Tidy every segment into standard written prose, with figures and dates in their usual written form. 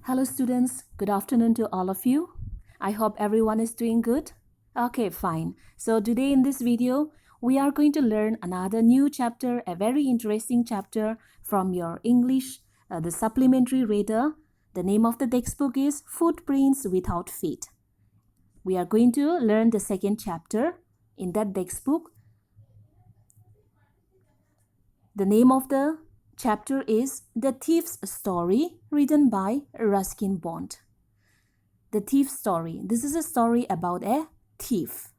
Hello students, good afternoon to all of you. I hope everyone is doing good. Okay, fine. So today in this video, we are going to learn another new chapter, a very interesting chapter from your English, the supplementary reader. The name of the textbook is Footprints Without Feet. We are going to learn the second chapter in that textbook. The name of the chapter is The Thief's Story, written by Ruskin Bond. The Thief's Story. This is a story about a thief.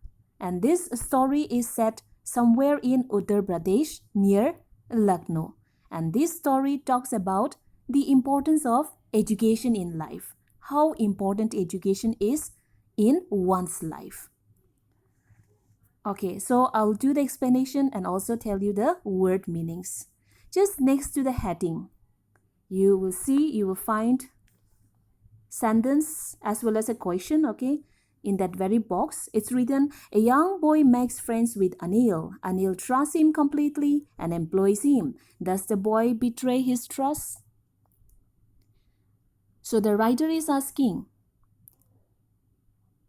And this story is set somewhere in Uttar Pradesh near Lucknow. And this story talks about the importance of education in life. How important education is in one's life. Okay, so I'll do the explanation and also tell you the word meanings. Just next to the heading, you will find sentence as well as a question, okay? In that very box, it's written, a young boy makes friends with Anil. Anil trusts him completely and employs him. Does the boy betray his trust? So the writer is asking,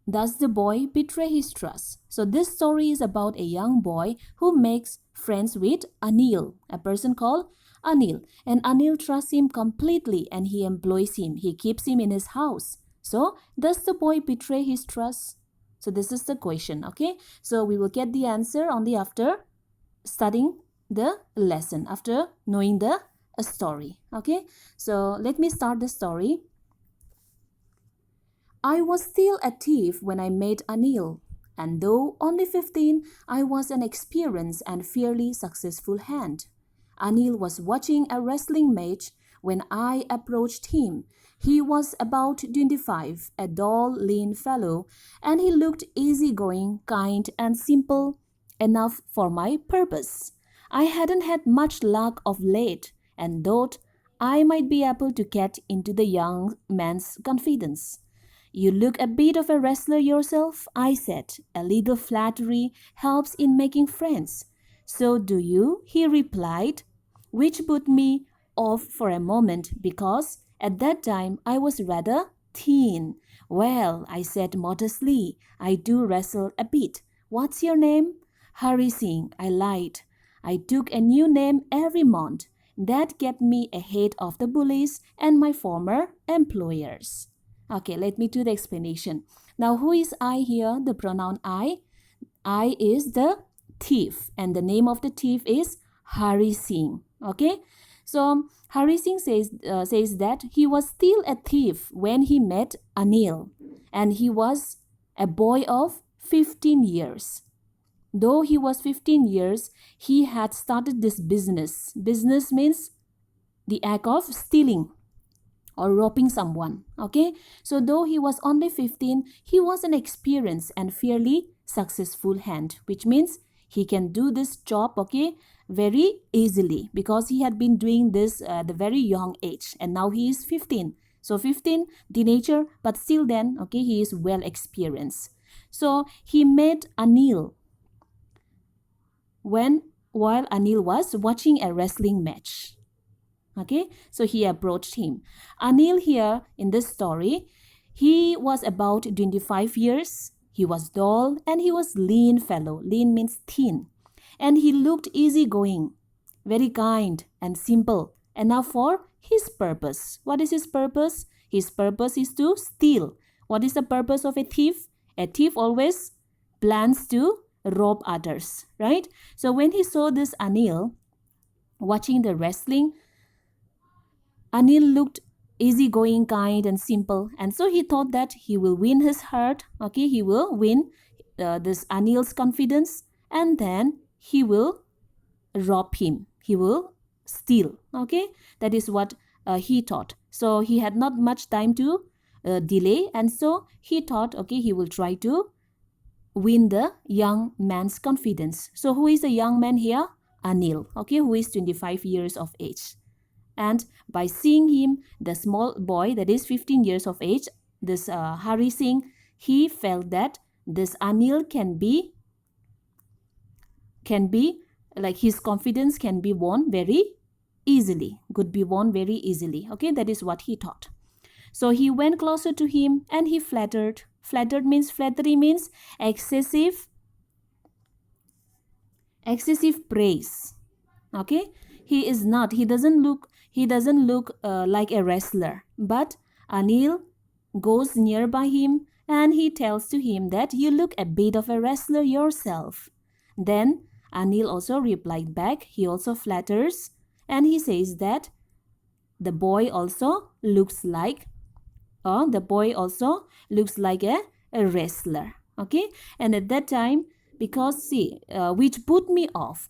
does the boy betray his trust? So this story is about a young boy who makes friends with Anil, a person called Anil. And Anil trusts him completely and he employs him. He keeps him in his house. So does the boy betray his trust? So this is the question, okay? So we will get the answer only after studying the lesson, after knowing the story, okay? So let me start the story. I was still a thief when I met Anil, and though only 15, I was an experienced and fairly successful hand. Anil was watching a wrestling match when I approached him. He was about 25, a tall, lean fellow, and he looked easygoing, kind, and simple enough for my purpose. I hadn't had much luck of late, and thought I might be able to get into the young man's confidence. You look a bit of a wrestler yourself, I said. A little flattery helps in making friends. So do you, he replied, which put me off for a moment because at that time I was rather thin. Well, I said modestly, I do wrestle a bit. What's your name? Hari Singh, I lied. I took a new name every month. That kept me ahead of the bullies and my former employers. Okay, let me do the explanation. Now, who is I here? The pronoun I. I is the thief, and the name of the thief is Hari Singh. Okay, so Hari Singh says that he was still a thief when he met Anil, and he was a boy of 15 years. Though he was 15 years, he had started this business. Business means the act of stealing or robbing someone, okay? So though he was only 15, he was an experienced and fairly successful hand, which means he can do this job, okay, very easily because he had been doing this at the very young age and now he is 15. So 15, teenager, but still then, okay, he is well experienced. So he met Anil while Anil was watching a wrestling match. Okay, so he approached him. Anil here in this story, he was about 25 years. He was tall and he was lean fellow. Lean means thin. And he looked easygoing, very kind and simple, enough for his purpose. What is his purpose? His purpose is to steal. What is the purpose of a thief? A thief always plans to rob others, right? So when he saw this Anil watching the wrestling, Anil looked easygoing, kind, and simple, and so he thought that he will win his heart. Okay, he will win this Anil's confidence, and then he will rob him. He will steal. Okay, that is what he thought. So he had not much time to delay, and so he thought, okay, he will try to win the young man's confidence. So who is the young man here? Anil. Okay, who is 25 years of age. And by seeing him, the small boy that is 15 years of age, this Hari Singh, he felt that this Anil can be like his confidence can be won very easily, could be won very easily. Okay, that is what he thought. So he went closer to him and he flattered. Flattery means excessive praise. Okay, he doesn't look like a wrestler, but Anil goes nearby him and he tells to him that you look a bit of a wrestler yourself. Then Anil also replied back. He also flatters and he says that the boy also looks like a wrestler. Okay, and at that time, because see, which put me off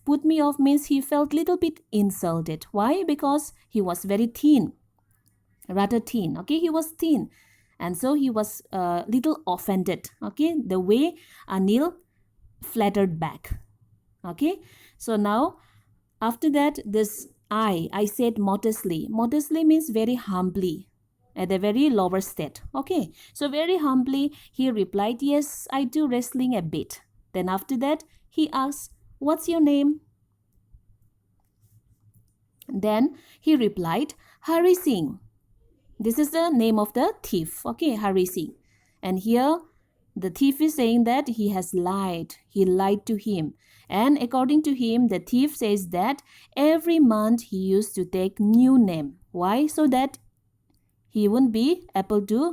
means he felt little bit insulted. Why? Because he was very thin, rather thin. Okay, he was thin, and so he was little offended. Okay, the way Anil flattered back. Okay, so now after that, this I said modestly. Modestly means very humbly, at a very lower state. Okay, so very humbly he replied, yes, I do wrestling a bit. Then after that, he asked, what's your name? Then he replied, Hari Singh. This is the name of the thief. Okay, Hari Singh. And here the thief is saying that he has lied. He lied to him. And according to him, the thief says that every month he used to take new name. Why? So that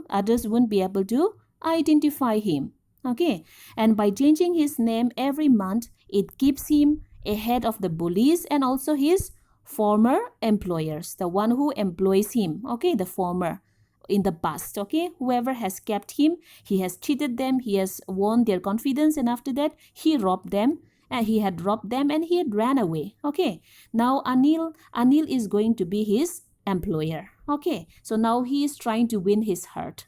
others wouldn't be able to identify him. Okay. And by changing his name every month, it keeps him ahead of the bullies and also his former employers, the one who employs him. Okay, the former in the past. Okay, whoever has kept him, he has cheated them, he has won their confidence, and after that he robbed them, and he had robbed them and he had ran away. Okay, now Anil is going to be his employer. Okay, so now he is trying to win his heart.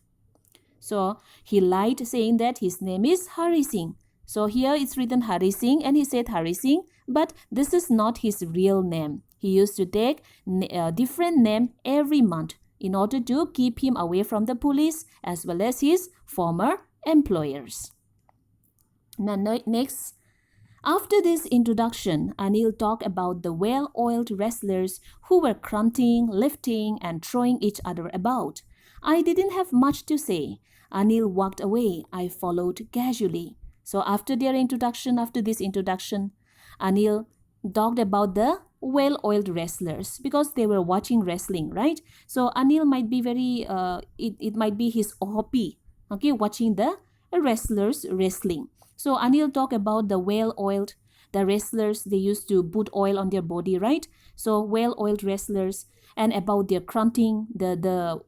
So he lied saying that his name is Hari Singh. So here it's written Hari Singh and he said Hari Singh, but this is not his real name. He used to take a different name every month in order to keep him away from the police as well as his former employers. Now next, after this introduction, Anil talked about the well-oiled wrestlers who were grunting, lifting, and throwing each other about. I didn't have much to say. Anil walked away. I followed casually. So after this introduction, Anil talked about the well-oiled wrestlers because they were watching wrestling, right? So Anil might be it might be his hobby, okay, watching the wrestlers wrestling. So Anil talked about the well-oiled, the wrestlers, they used to put oil on their body, right? So well-oiled wrestlers, and about their grunting, the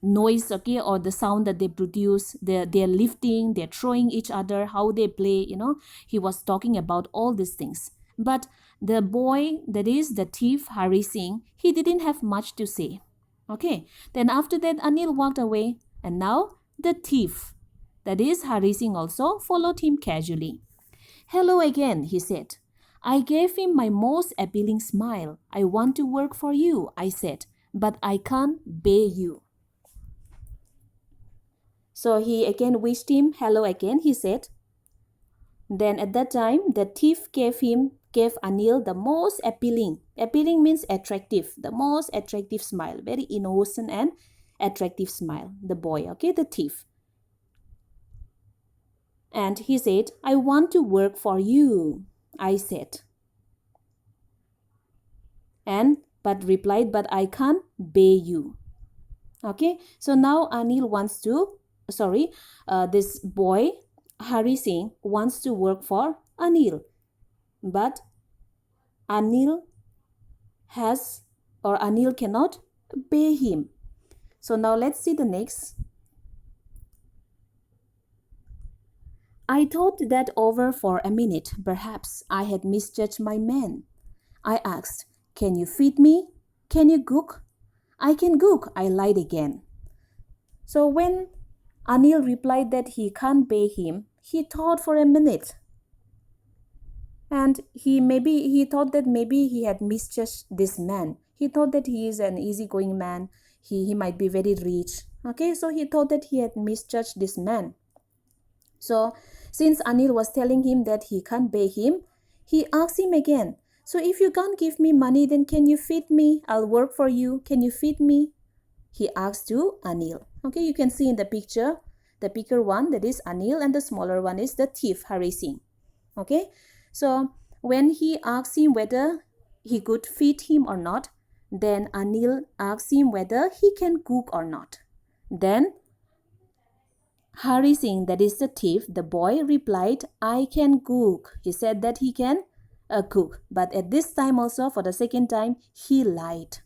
noise, okay, or the sound that they produce, they're lifting, they're throwing each other, how they play, he was talking about all these things. But the boy, that is the thief Hari Singh, he didn't have much to say. Okay, then after that Anil walked away, and now the thief, that is Hari Singh, also followed him casually. Hello again, he said. I gave him my most appealing smile. I want to work for you, I said, but I can't pay you. So he again wished him hello again, he said. Then at that time, the thief gave Anil the most appealing means attractive, the most attractive smile, very innocent and attractive smile, the boy, okay, the thief. And he said, I want to work for you, I said. But replied, but I can't pay you. Okay, so now Anil wants to, this boy, Hari Singh, wants to work for Anil. But Anil cannot pay him. So now let's see the next. I thought that over for a minute. Perhaps I had misjudged my man. I asked, can you feed me? Can you cook? I can cook, I lied again. So when Anil replied that he can't pay him, he thought for a minute. And he thought that maybe he had misjudged this man. He thought that he is an easygoing man. He might be very rich. Okay, so he thought that he had misjudged this man. So since Anil was telling him that he can't pay him, he asked him again, so if you can't give me money, then can you feed me? I'll work for you. Can you feed me? he asked to Anil. Okay, you can see in the picture, the bigger one, that is Anil, and the smaller one is the thief, Hari Singh. Okay, so when he asked him whether he could feed him or not, then Anil asked him whether he can cook or not. Then Hari Singh, that is the thief, the boy replied, I can cook. He said that he can cook. But at this time also, for the second time, he lied.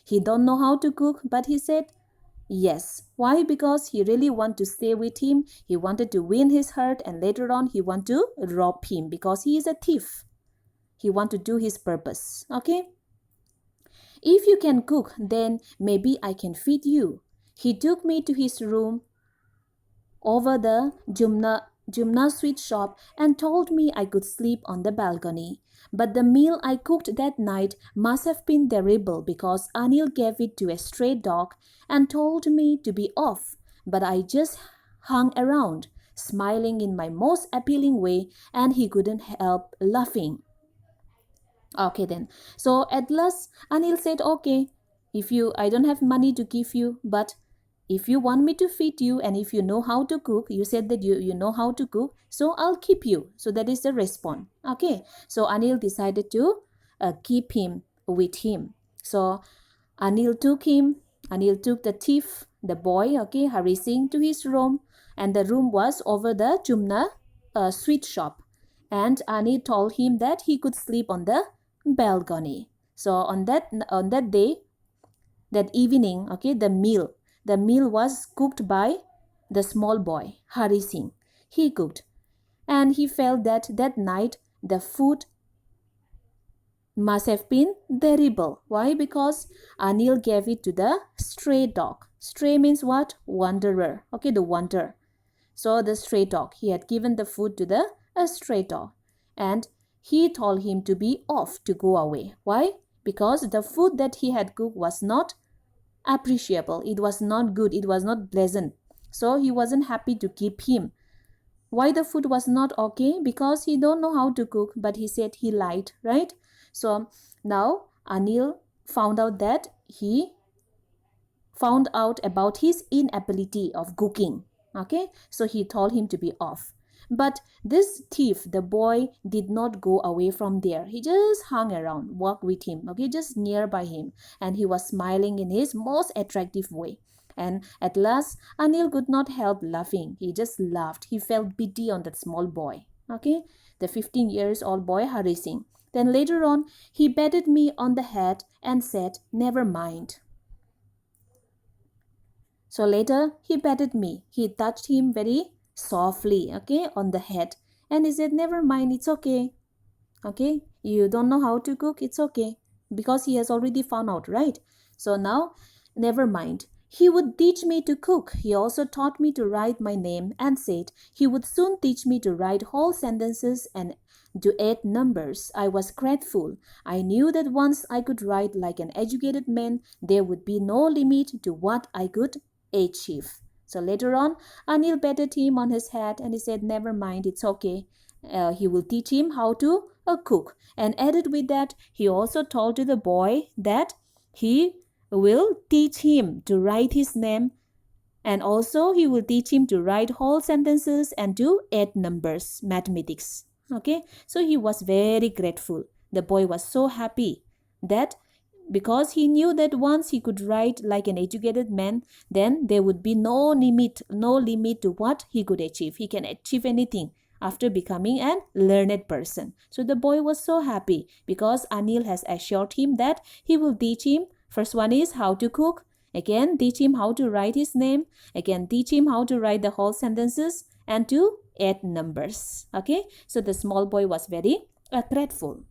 He don't know how to cook, but he said yes. Why? Because he really want to stay with him. He wanted to win his heart, and later on he want to rob him because he is a thief. He want to do his purpose. Okay? If you can cook, then maybe I can feed you. He took me to his room over the Jumna sweet shop and told me I could sleep on the balcony. But the meal I cooked that night must have been terrible because Anil gave it to a stray dog and told me to be off. But I just hung around, smiling in my most appealing way, and he couldn't help laughing. Okay then. So at last Anil said, okay, I don't have money to give you, but if you want me to feed you and if you know how to cook, you said that you know how to cook, so I'll keep you. So that is the response. Okay. So Anil decided to keep him with him. So Anil took the thief, the boy, okay, Hari Singh, to his room, and the room was over the Jumna sweet shop. And Anil told him that he could sleep on the balcony. So on that day, that evening, okay, the meal was cooked by the small boy, Hari Singh. He cooked. And he felt that that night the food must have been terrible. Why? Because Anil gave it to the stray dog. Stray means what? Wanderer. Okay, the wanderer. So the stray dog, he had given the food to the stray dog. And he told him to be off, to go away. Why? Because the food that he had cooked was not appreciable. It was not good. It was not pleasant. So he wasn't happy to keep him. Why the food was not okay? Because he don't know how to cook, but he said he lied, right? So now Anil found out about his inability of cooking. Okay, so he told him to be off. But this thief, the boy, did not go away from there. He just hung around, walked with him, okay, just nearby him. And he was smiling in his most attractive way. And at last, Anil could not help laughing. He just laughed. He felt pity on that small boy, okay, the 15 years old boy, Hari Singh. Then later on, he patted me on the head and said, never mind. So later, he patted me. He touched him very softly, okay, on the head. And he said, never mind, it's okay. Okay, you don't know how to cook, it's okay. Because he has already found out, right? So now, never mind. He would teach me to cook. He also taught me to write my name and said he would soon teach me to write whole sentences and to add numbers. I was grateful. I knew that once I could write like an educated man, there would be no limit to what I could achieve. So later on, Anil patted him on his head and he said, never mind, it's okay. He will teach him how to cook. And added with that, he also told to the boy that he will teach him to write his name, and also he will teach him to write whole sentences and to add numbers, mathematics. Okay, so he was very grateful. The boy was so happy that because he knew that once he could write like an educated man, then there would be no limit to what he could achieve. He can achieve anything after becoming a learned person. So the boy was so happy because Anil has assured him that he will teach him. First one is how to cook. Again, teach him how to write his name. Again, teach him how to write the whole sentences and to add numbers. Okay, so the small boy was very grateful.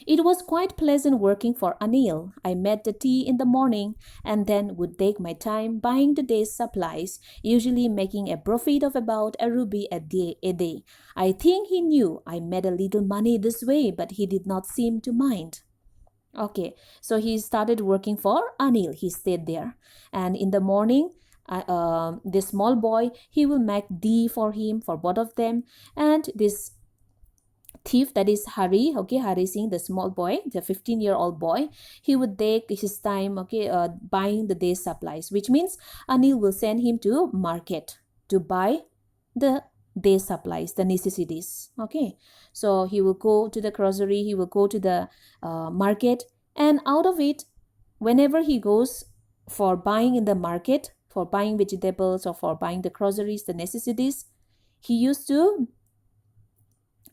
It was quite pleasant working for Anil. I made the tea in the morning and then would take my time buying the day's supplies, usually making a profit of about a rupee a day. I think he knew I made a little money this way, but he did not seem to mind. Okay, so he started working for Anil. He stayed there. And in the morning, this small boy, he will make tea for him, for both of them. And this thief, that is Hari, okay, Hari Singh, the small boy, the 15-year-old boy, he would take his time, okay, buying the day's supplies, which means Anil will send him to market to buy the day's supplies, the necessities, okay. So he will go to the grocery, he will go to the market, and out of it, whenever he goes for buying in the market, for buying vegetables or for buying the groceries, the necessities, he used to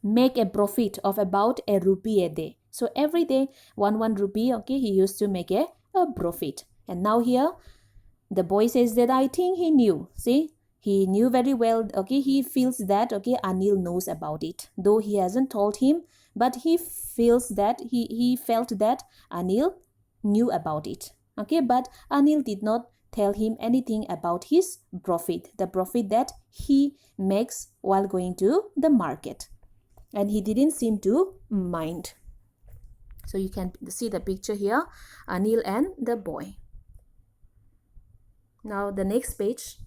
make a profit of about a rupee a day. So every day, one rupee, okay, he used to make a profit. And now here, the boy says that I think he knew. See, he knew very well, okay, he feels that, okay, Anil knows about it. Though he hasn't told him, but he feels that, he felt that Anil knew about it. Okay, but Anil did not tell him anything about his profit, the profit that he makes while going to the market. And he didn't seem to mind. So you can see the picture here, Anil and the boy. Now the next page.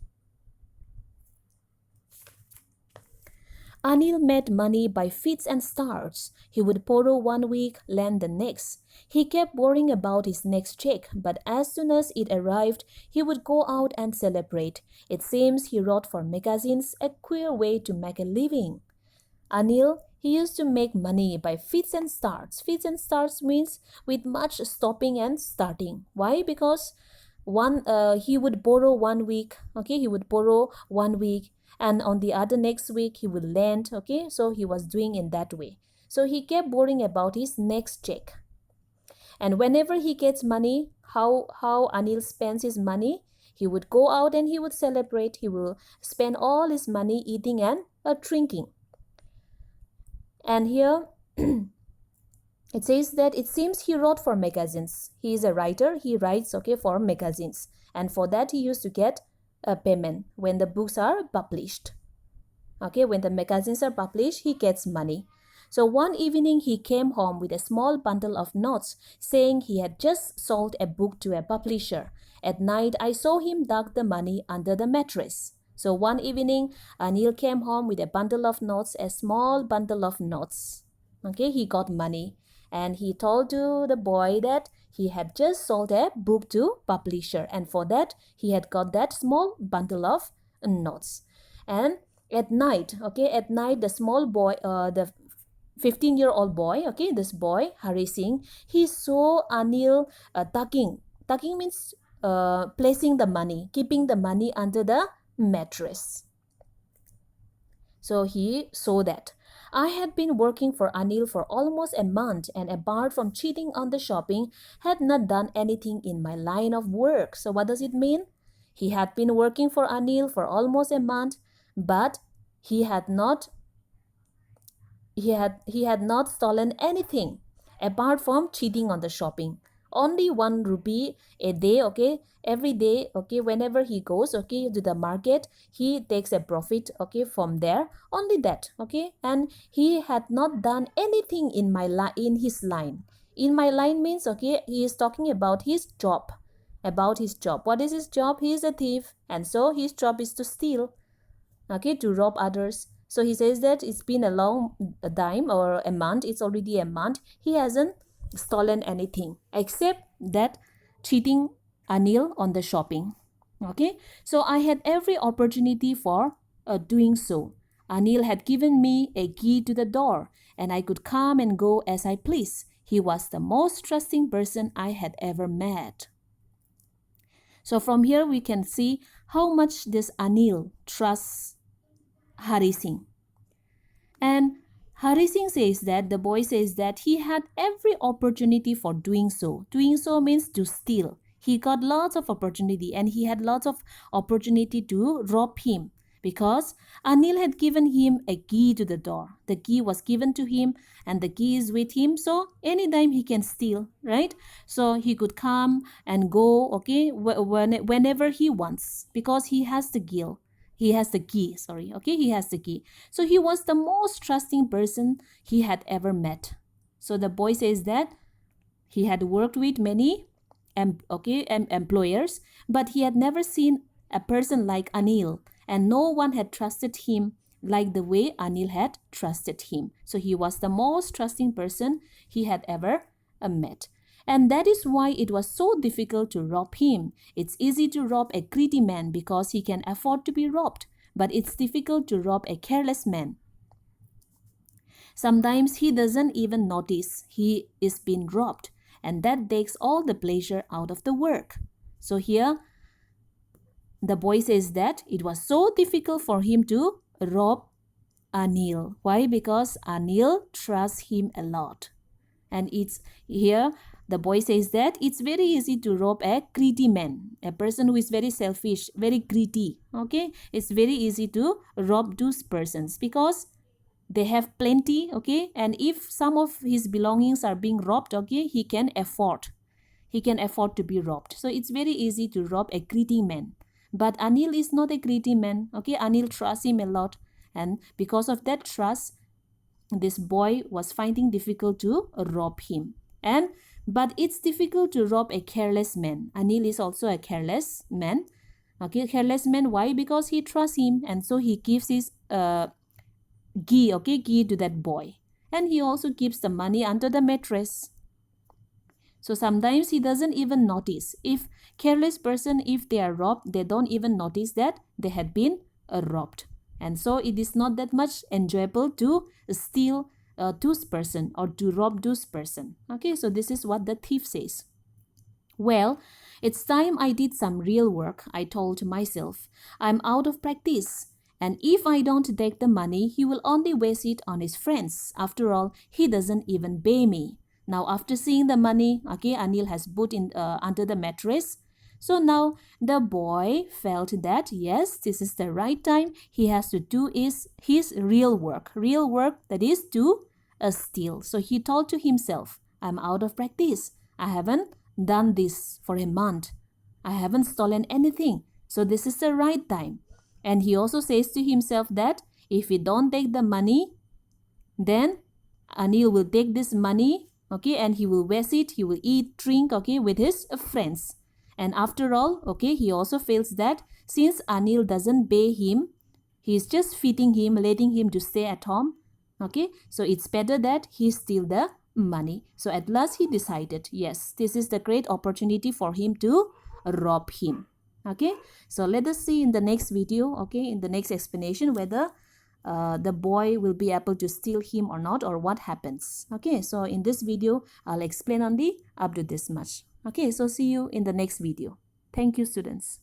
Anil made money by fits and starts. He would borrow 1 week, lend the next. He kept worrying about his next check, but as soon as it arrived, he would go out and celebrate. It seems he wrote for magazines, a queer way to make a living. Anil, he used to make money by fits and starts. Fits and starts means with much stopping and starting. Why? Because he would borrow 1 week, okay, he would borrow 1 week, and on the other next week he would lend, okay, so he was doing in that way. So he kept worrying about his next check. And whenever he gets money, how Anil spends his money, he would go out and he would celebrate. He will spend all his money eating and drinking. And here it says that it seems he wrote for magazines. He is a writer. He writes, okay, for magazines. And for that, he used to get a payment when the books are published. Okay, when the magazines are published, he gets money. So one evening, he came home with a small bundle of notes saying he had just sold a book to a publisher. At night, I saw him dug the money under the mattress. So one evening, Anil came home with a bundle of notes, a small bundle of notes. Okay, he got money. And he told to the boy that he had just sold a book to publisher. And for that, he had got that small bundle of notes. And at night, okay, at night, the small boy, the 15-year-old boy, okay, this boy, Hari Singh, he saw Anil tucking. Tucking means placing the money, keeping the money under the mattress. So he saw that. I had been working for Anil for almost a month, and apart from cheating on the shopping, had not done anything in my line of work. So what does it mean? He had been working for Anil for almost a month, but he had not stolen anything apart from cheating on the shopping. Only 1 rupee a day, okay, every day, okay, whenever he goes, okay, to the market, he takes a profit, okay, from there, only that, okay. And he had not done anything in his line. In my line means, okay, he is talking about his job. What is his job? He is a thief, and so his job is to steal, okay, to rob others. So he says that it's been a long time, or a month, it's already a month, he hasn't stolen anything except that cheating Anil on the shopping. Okay, so I had every opportunity for doing so. Anil had given me a key to the door, and I could come and go as I pleased. He was the most trusting person I had ever met. So from here we can see how much this Anil trusts Hari Singh. And Hari Singh says that, the boy says that he had every opportunity for doing so. Doing so means to steal. He got lots of opportunity, and he had lots of opportunity to rob him, because Anil had given him a key to the door. The key was given to him, and the key is with him, so anytime he can steal, right? So he could come and go, okay, whenever he wants, because he has the key. He has the key. So he was the most trusting person he had ever met. So the boy says that he had worked with many employers, but he had never seen a person like Anil, and no one had trusted him like the way Anil had trusted him. So he was the most trusting person he had ever met. And that is why it was so difficult to rob him. It's easy to rob a greedy man because he can afford to be robbed, but it's difficult to rob a careless man. Sometimes he doesn't even notice he is being robbed, and that takes all the pleasure out of the work. So here, the boy says that it was so difficult for him to rob Anil. Why? Because Anil trusts him a lot. And it's here, the boy says that it's very easy to rob a greedy man, a person who is very selfish, very greedy. Okay, it's very easy to rob those persons because they have plenty. Okay, and if some of his belongings are being robbed, okay, he can afford to be robbed. So it's very easy to rob a greedy man. But Anil is not a greedy man. Okay, Anil trusts him a lot, and because of that trust, this boy was finding difficult to rob him. But it's difficult to rob a careless man. Anil is also a careless man. Okay, careless man. Why? Because he trusts him, and so he gives his key to that boy, and he also keeps the money under the mattress. So sometimes he doesn't even notice. If careless person, if they are robbed, they don't even notice that they had been robbed. And so it is not that much enjoyable to steal those person or to rob those person. Okay, so this is what the thief says. Well, it's time I did some real work, I told myself. I'm out of practice. And if I don't take the money, he will only waste it on his friends. After all, he doesn't even pay me. Now, after seeing the money, okay, Anil has put in under the mattress. So now the boy felt that yes, this is the right time. He has to do his real work that is to steal. So he told to himself, I'm out of practice. I haven't done this for a month. I haven't stolen anything. So this is the right time. And he also says to himself that if he don't take the money, then Anil will take this money, okay, and he will waste it. He will eat, drink, okay, with his friends. And after all, okay, he also feels that since Anil doesn't pay him, he's just feeding him, letting him to stay at home. Okay, so it's better that he steal the money. So at last he decided, yes, this is the great opportunity for him to rob him. Okay, so let us see in the next video, okay, in the next explanation whether the boy will be able to steal him or not, or what happens. Okay, so in this video, I'll explain only up to this much. Okay, so see you in the next video. Thank you, students.